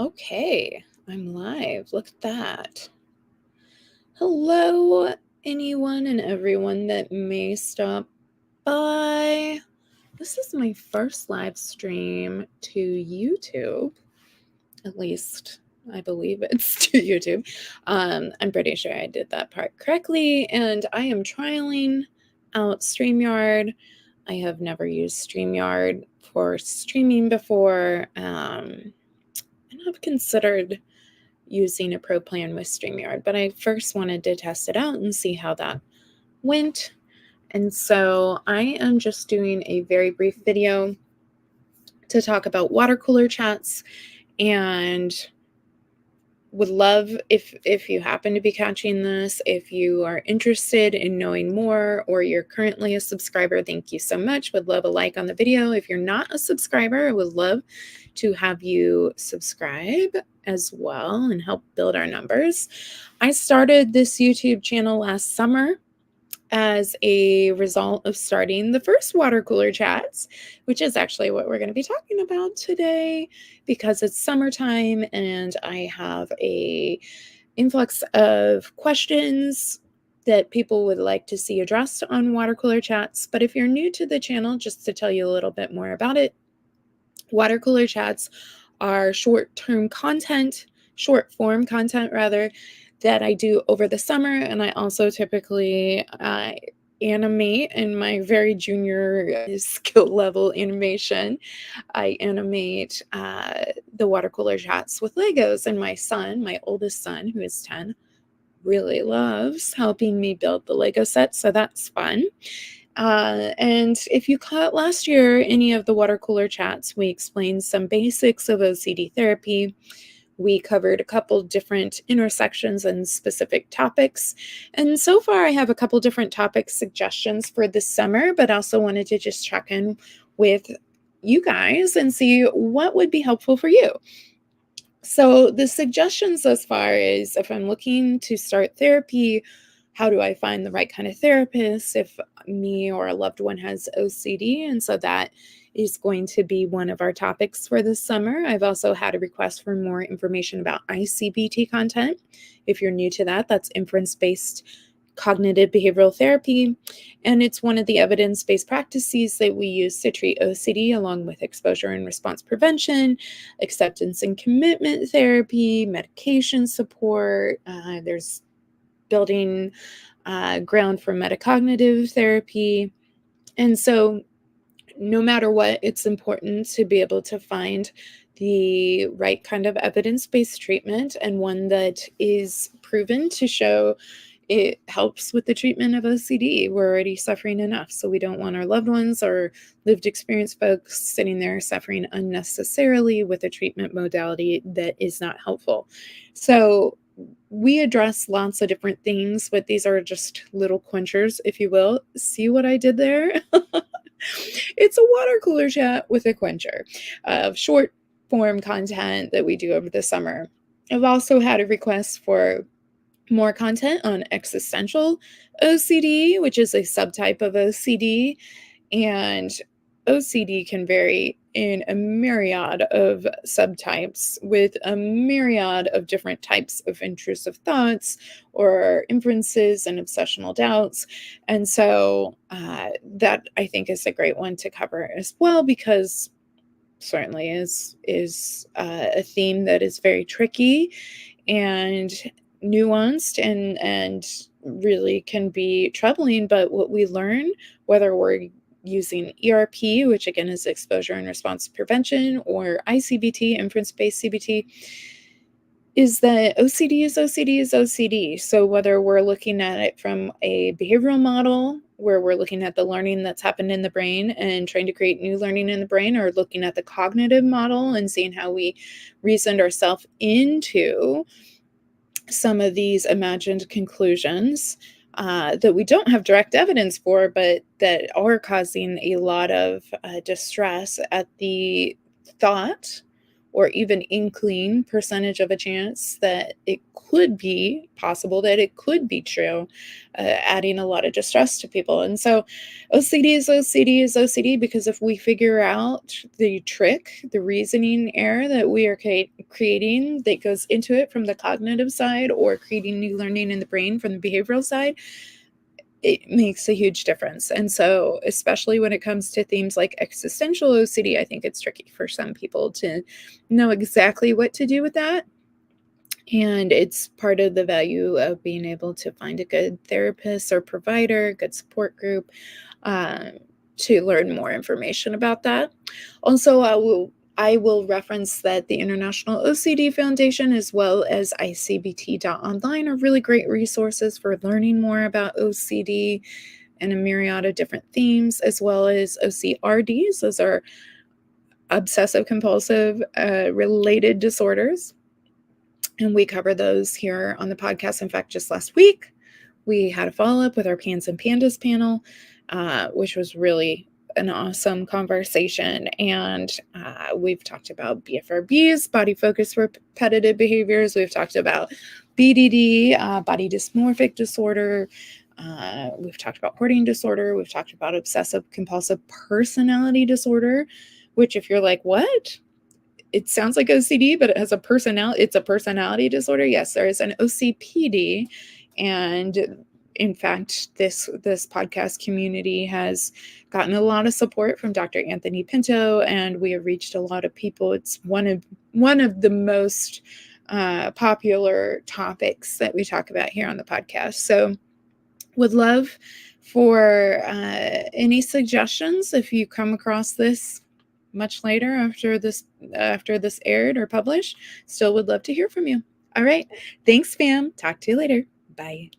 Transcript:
Okay, I'm live. Look at that. Hello, anyone and everyone that may stop by. This is my first live stream to YouTube. At least I believe it's to YouTube. I'm pretty sure I did that part correctly, and I am trialing out StreamYard. I have never used StreamYard for streaming before. And I've considered using a pro plan with StreamYard, but I first wanted to test it out and see how that went. And so I am just doing a very brief video to talk about water cooler chats, and would love if you happen to be catching this, if you are interested in knowing more or you're currently a subscriber, thank you so much. Would love a like on the video. If you're not a subscriber, I would love to have you subscribe as well and help build our numbers. I started this YouTube channel last summer as a result of starting the first water cooler chats, which is actually what we're going to be talking about today because it's summertime and I have a influx of questions that people would like to see addressed on water cooler chats. But if you're new to the channel, just to tell you a little bit more about it, water cooler chats are short form content rather, that I do over the summer. And I also typically animate in my very junior skill level animation. I animate the water cooler chats with Legos. And my son, my oldest son, who is 10, really loves helping me build the Lego set. So that's fun. And if you caught last year any of the water cooler chats, we explained some basics of OCD therapy. We covered a couple different intersections and specific topics. And so far, I have a couple different topic suggestions for this summer, but also wanted to just check in with you guys and see what would be helpful for you. So the suggestions thus far is if I'm looking to start therapy, how do I find the right kind of therapist if me or a loved one has OCD? And so that is going to be one of our topics for this summer. I've also had a request for more information about ICBT content. If you're new to that, that's inference-based cognitive behavioral therapy, and it's one of the evidence-based practices that we use to treat OCD, along with exposure and response prevention, acceptance and commitment therapy, medication support. There's building ground for metacognitive therapy. And so no matter what, it's important to be able to find the right kind of evidence-based treatment and one that is proven to show it helps with the treatment of OCD. We're already suffering enough, so we don't want our loved ones or lived experience folks sitting there suffering unnecessarily with a treatment modality that is not helpful. So we address lots of different things, but these are just little quenchers, if you will. See what I did there? It's a water cooler chat with a quencher of short form content that we do over the summer. I've also had a request for more content on existential OCD, which is a subtype of OCD. And OCD can vary in a myriad of subtypes with a myriad of different types of intrusive thoughts or inferences and obsessional doubts. And so that I think is a great one to cover as well, because certainly is a theme that is very tricky and nuanced and really can be troubling. But what we learn, whether we're using ERP, which again is exposure and response prevention, or ICBT, inference-based CBT, is that OCD is OCD is OCD. So whether we're looking at it from a behavioral model, where we're looking at the learning that's happened in the brain and trying to create new learning in the brain, or looking at the cognitive model and seeing how we reasoned ourselves into some of these imagined conclusions that we don't have direct evidence for, but that are causing a lot of distress at the thought or even inkling percentage of a chance that it could be possible, that it could be true, adding a lot of distress to people. And so OCD is OCD is OCD because if we figure out the trick, the reasoning error that we are creating that goes into it from the cognitive side, or creating new learning in the brain from the behavioral side, it makes a huge difference. And so, especially when it comes to themes like existential OCD, I think it's tricky for some people to know exactly what to do with that. And it's part of the value of being able to find a good therapist or provider, good support group, um, to learn more information about that. Also, I will reference that the International OCD Foundation as well as ICBT.online are really great resources for learning more about OCD and a myriad of different themes, as well as OCRDs. Those are obsessive compulsive related disorders. And we cover those here on the podcast. In fact, just last week, we had a follow up with our Pans and Pandas panel, which was really an awesome conversation. And we've talked about BFRBs, body focused repetitive behaviors. We've talked about BDD, body dysmorphic disorder. We've talked about hoarding disorder. We've talked about obsessive compulsive personality disorder, which, if you're like, what? It sounds like OCD, but it has a personality. It's a personality disorder. Yes, there is an OCPD, and in fact, this podcast community has gotten a lot of support from Dr. Anthony Pinto, and we have reached a lot of people. It's one of the most popular topics that we talk about here on the podcast. So, would love for any suggestions if you come across this much later after this aired or published. Still would love to hear from you. All right. Thanks, fam. Talk to you later. Bye.